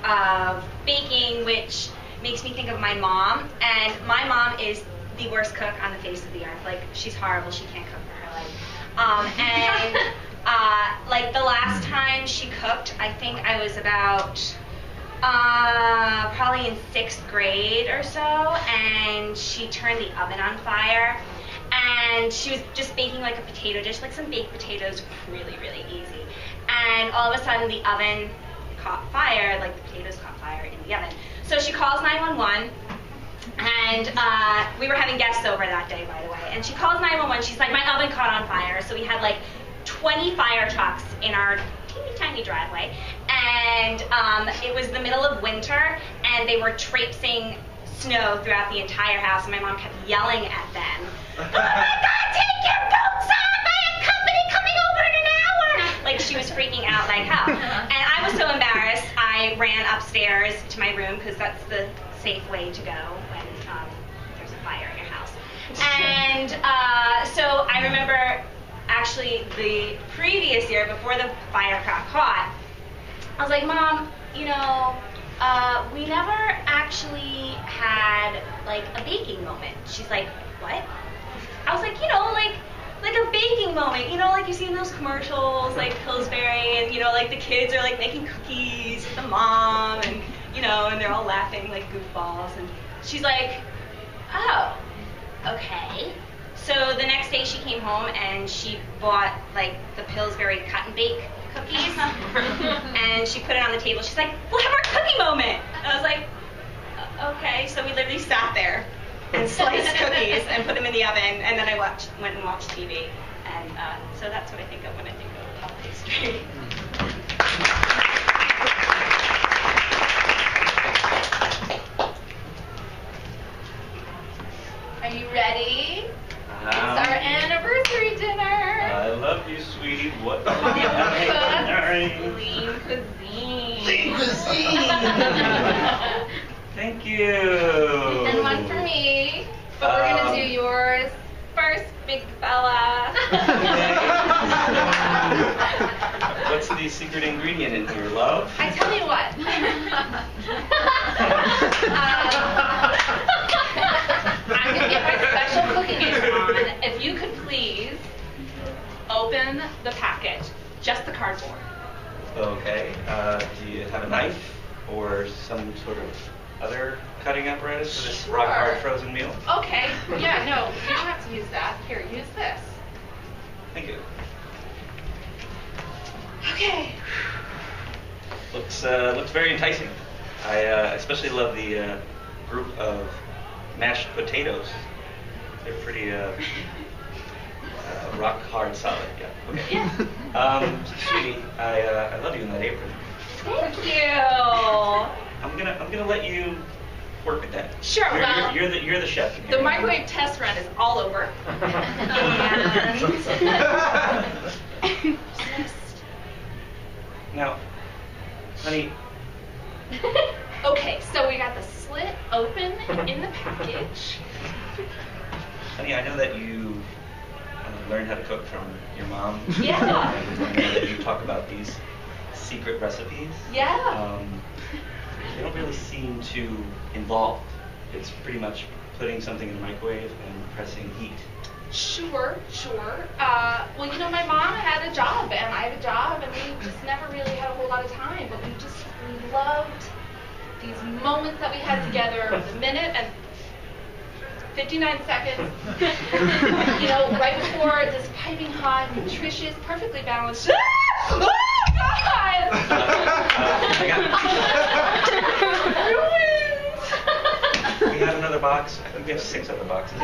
of baking, which makes me think of my mom. And my mom is the worst cook on the face of the earth. Like, she's horrible. She can't cook for her life. Like, the last time she cooked, I think I was about probably in 6th grade or so, and she turned the oven on fire, and she was just baking like a potato dish, like some baked potatoes, really, really easy. And all of a sudden the oven caught fire, like the potatoes caught fire in the oven. So she calls 911, and we were having guests over that day, by the way, and she calls 911, she's like, my oven caught on fire. So we had like 20 fire trucks in our teeny tiny driveway, and it was the middle of winter, and they were traipsing snow throughout the entire house, and my mom kept yelling at them, oh my God, take your boots off, I have company coming over in an hour! Like, she was freaking out like hell. And I was so embarrassed, I ran upstairs to my room, because that's the safe way to go when there's a fire in your house. And so I remember, actually, the previous year, before the fire got caught, I was like, Mom, you know, we never actually had, like, a baking moment. She's like, what? I was like, you know, like a baking moment, you know, like you see in those commercials, like Pillsbury, and, you know, like the kids are, like, making cookies with the mom, and, you know, and they're all laughing like goofballs. And she's like, oh, okay. So the next day she came home and she bought like the Pillsbury cut and bake cookies and she put it on the table. She's like, we'll have our cookie moment. And I was like, okay. So we literally sat there and sliced cookies and put them in the oven, and then I went and watched TV. And so that's what I think of when I think of pop pastry. Are you ready? It's our anniversary dinner. I love you, sweetie. What are we having? Lean cuisine. Lean cuisine. Thank you. And one for me. But we're going to do yours first, big fella. What's the secret ingredient in here, love? I tell you what. I'm going to get my special cooking apron on. If you could please open the package, just the cardboard. Okay. Do you have a knife or some sort of other cutting apparatus for this rock hard frozen meal? Okay. Yeah, no, you don't have to use that. Here, use this. Thank you. Okay. Looks very enticing. I especially love the group of mashed potatoes. They're pretty rock hard solid. Yeah. Okay. Yeah. Sweetie, I love you in that apron. Thank you. I'm gonna let you work with that. Sure. You're the chef. The microwave test run is all over. Now, honey. Okay, so we got the slit open in the package. Honey, I know that you learned how to cook from your mom. Yeah. And I know that you talk about these secret recipes. Yeah. They don't really seem too involved. It's pretty much putting something in the microwave and pressing heat. Sure. Well, you know, my mom had a job, and I had a job, and we just never really had a whole lot of time, but we loved these moments that we had together, the minute and 59 seconds, you know, right before this piping hot, nutritious, perfectly balanced. Oh, God! We have another box. I think we have 6 other boxes.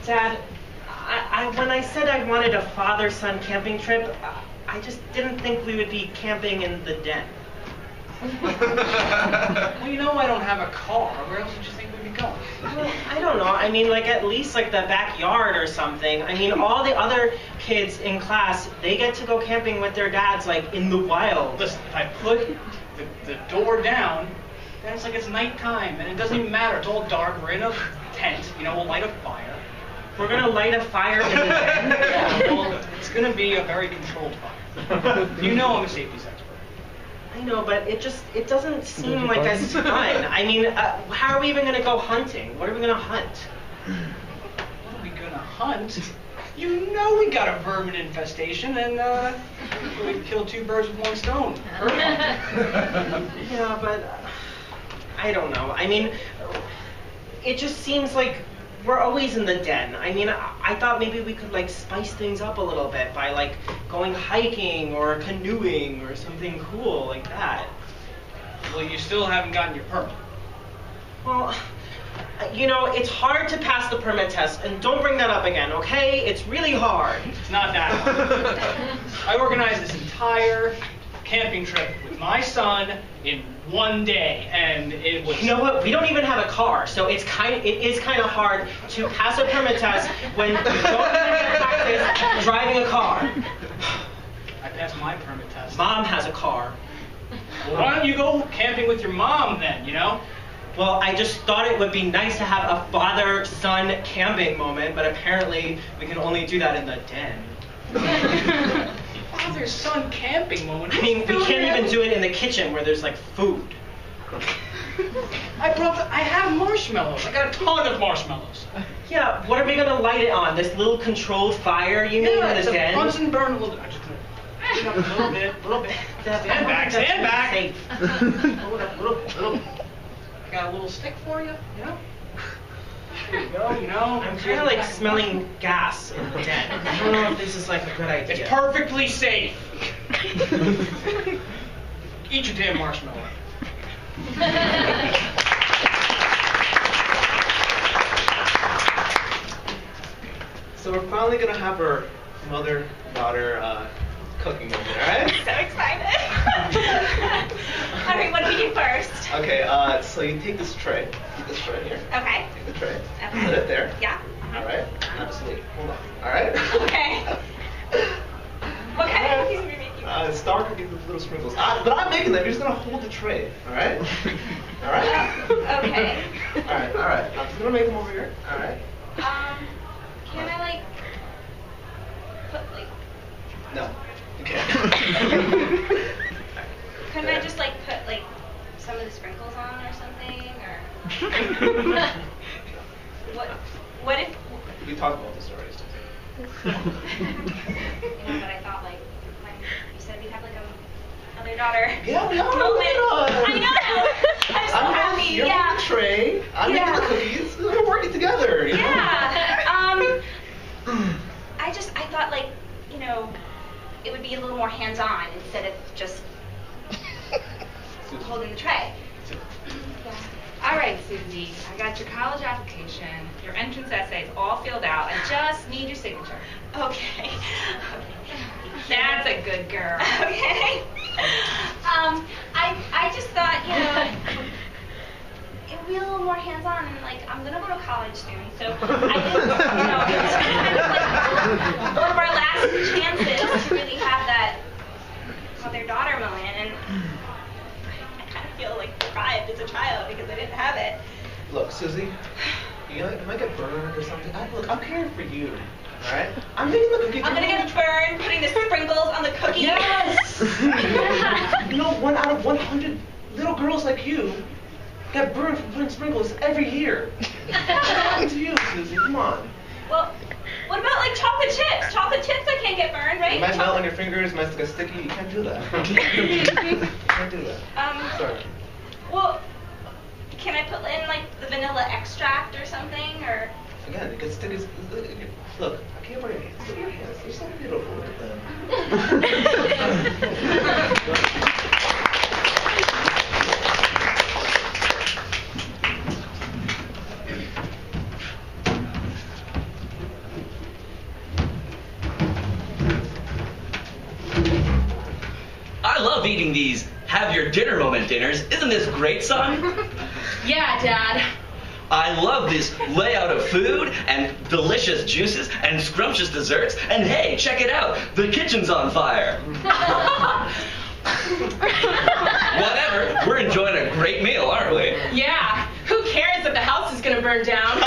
Dad, when I said I wanted a father-son camping trip, I just didn't think we would be camping in the den. Well, you know I don't have a car. Where else did you think we'd be going? Well, I don't know. I mean, like, at least, like, the backyard or something. I mean, all the other kids in class, they get to go camping with their dads, like, in the wild. Listen, if I put the door down, then it's like it's nighttime, and it doesn't even matter. It's all dark. We're in a tent. You know, we'll light a fire. We're gonna light a fire in the den? Yeah, well, it's gonna be a very controlled fire. You know I'm a safety expert. I know, but it doesn't seem like as fun. I mean, how are we even gonna go hunting? What are we gonna hunt? What are we gonna hunt? You know we got a vermin infestation, and we killed 2 birds with 1 stone. Yeah, but I don't know. I mean, it just seems like we're always in the den. I mean, I thought maybe we could like spice things up a little bit by like going hiking or canoeing or something cool like that. Well, you still haven't gotten your permit. Well, you know, it's hard to pass the permit test, and don't bring that up again, okay? It's really hard. It's not that hard. I organized this entire camping trip with my son in 1 day, and it was... You know what? We don't even have a car, so it is kind of hard to pass a permit test when you don't even practice driving a car. I passed my permit test. Mom has a car. Well, why don't you go camping with your mom then, you know? Well, I just thought it would be nice to have a father-son camping moment, but apparently we can only do that in the den. Father-son camping moment? I mean, we can't even do it in the kitchen where there's like food. I have marshmallows. I got a ton of marshmallows. Yeah, what are we gonna light it on? This little controlled fire you made in the den? Bunsen burn a little bit. I just gonna put up a little bit. Stand back. Little bit. I got a little stick for you, you know? There you go, you know. I'm kind of like smelling gas in the den. I don't know if this is like a good idea. It's perfectly safe. Eat your damn marshmallow. So we're finally gonna have our mother-daughter cooking moment, all right? So excited. All right, what do we do first? Okay, so you take this tray. Keep this tray here. Okay. Take the tray. Okay. Put it there. Yeah. All right. Absolutely. Hold on. All right. Okay. What kind of cookies are we making? Star cookies with little sprinkles. But I'm making them. You're just gonna hold the tray. All right. All right. Okay. All right. All right. I'm just gonna make them over here. All right. Can I like put like? No. You can't. Couldn't I just like put like some of the sprinkles on or something, or what if? We talked about this already. You know, but I thought like when you said we'd have like a mother-daughter Yeah, we are. moment. I know. I'm so happy. You're Yeah. on the tray. I'm making the cookies. We're working together. You know? Yeah. I thought like, you know, it would be a little more hands-on instead of just holding the tray. Yeah. All right, Susie, I got your college application, your entrance essays all filled out. I just need your signature. Okay. That's a good girl. Okay. I just thought, you know, it would be a little more hands-on, and like I'm gonna go to college soon, so I think, you know, it's kind of like one of our last chances to really have that mother-daughter moment, and I kind of feel like deprived as a child because I didn't have it. Look, Susie, you might get burned or something. Look, I'm caring for you. All right? I'm making the cookie. I'm gonna get burned putting the sprinkles on the cookie. Yes. You know, 1 out of 100 little girls like you get burned from putting sprinkles every year. It's you, Susie. Come on. Well, what about like chocolate chips? Chocolate chips I can't get burned, right? It might melt on your fingers. It might get sticky. You can't do that. You can't do that. Sorry. Well, can I put in like the vanilla extract or something, or? Again, it gets sticky. Look, I can't burn your hands. Look at your hands. They're so beautiful. Look at them. I love eating these have your dinner moment dinners. Isn't this great, son? Yeah, Dad. I love this layout of food and delicious juices and scrumptious desserts. And hey, check it out. The kitchen's on fire. Whatever. We're enjoying a great meal, aren't we? Yeah. Who cares if the house is gonna burn down.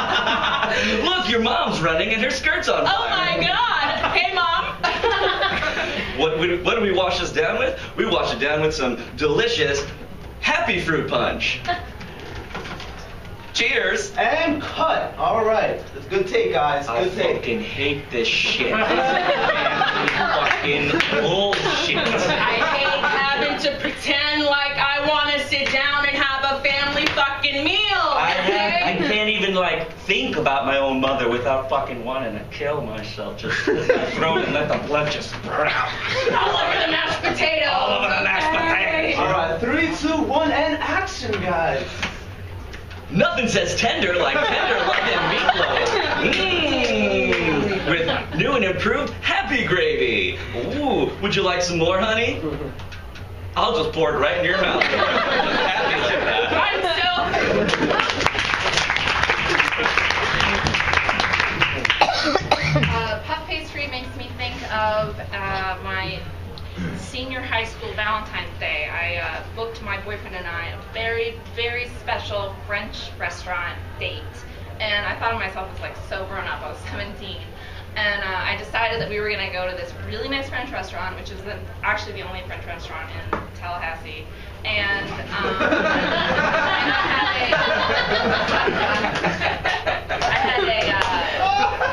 Look, your mom's running and her skirt's on fire. Oh my God! Hey, Mom. What do we wash this down with? We wash it down with some delicious happy fruit punch. Cheers. And cut. All right. That's a good take, guys. I Good take. fucking hate this shit. This fucking bullshit. I hate having to pretend like I want to sit down and have a family fucking meal. I can't even like think about my own mother without fucking wanting to kill myself. Just slit my throat and let the blood just spurt out. All over the mashed potatoes. All over the mashed potatoes. All right. 3, 2, 1, and action, guys. Nothing says tender like tender loving meatloaf. With new and improved happy gravy. Ooh, would you like some more, honey? I'll just pour it right in your mouth. Happy like that. Puff pastry makes me think of my senior high school Valentine's Day. I booked my boyfriend and I a very, very special French restaurant date. And I thought of myself as like so grown up. I was 17. And I decided that we were going to go to this really nice French restaurant, which is actually the only French restaurant in Tallahassee. And I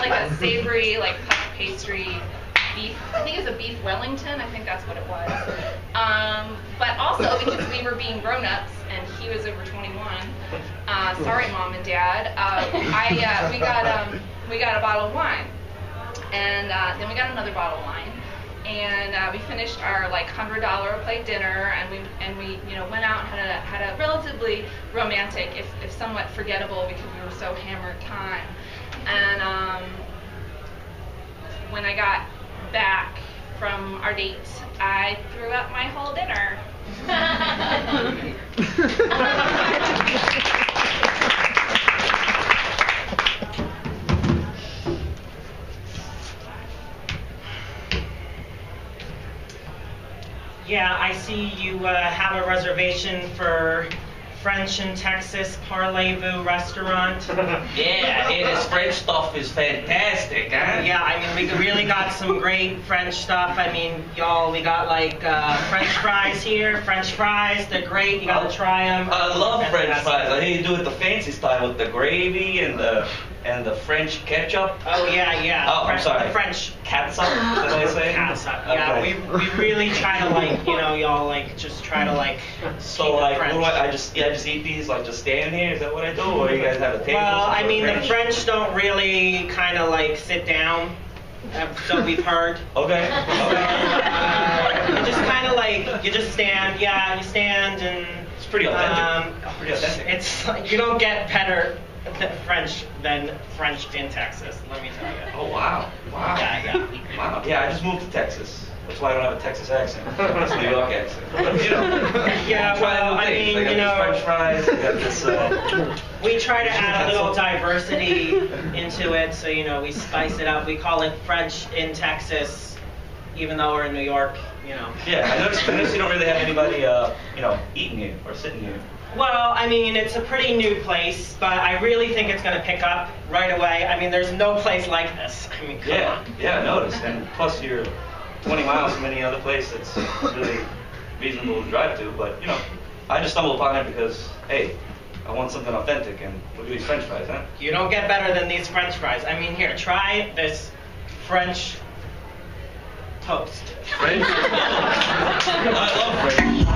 had a savory like puff pastry beef. I think it was a beef Wellington. I think that's what it was. But also because we were being grown-ups and he was over 21. Sorry, Mom and Dad. We got a bottle of wine. And then we got another bottle of wine, and we finished our like $100 a plate dinner, and we went out and had a relatively romantic, if somewhat forgettable because we were so hammered time. And when I got back from our date, I threw up my whole dinner. Yeah, I see you have a reservation for French in Texas Parlez-Vous restaurant. Yeah, this French stuff is fantastic, huh? Yeah, I mean, we really got some great French stuff. I mean, y'all, we got like French fries here. French fries, they're great. You gotta try them. I love French fries. I think you do it the fancy style with the gravy and the French ketchup. Oh yeah. Oh, I'm sorry. The French catsup. Did I say? Catsup. Yeah, Okay. we really try to like, y'all like just try to like. So keep it like, French. what do I just eat these like just stand here? Is that what I do, or you guys have a table? Well, I mean, the French don't really kind of like sit down. So we've heard. Okay. You just kind of like you just stand. Yeah, you stand and. It's pretty authentic. Pretty authentic. It's you don't get better French than French in Texas. Let me tell you. Oh wow. Yeah. Wow. Yeah, I just moved to Texas. That's why I don't have a Texas accent. It's a New York accent. But, Yeah, well, I mean, I got these French fries. I got this. We try to add a little diversity into it, so we spice it up. We call it French in Texas, even though we're in New York. Yeah, I noticed you don't really have anybody, eating here or sitting here. Well, I mean, it's a pretty new place, but I really think it's going to pick up right away. I mean, there's no place like this. I mean, come on. Yeah, I noticed. And plus, you're 20 miles from any other place that's really reasonable to drive to. But, I just stumbled upon it because, hey, I want something authentic, and look at these French fries, huh? You don't get better than these French fries. I mean, here, try this French toast. French? I love French.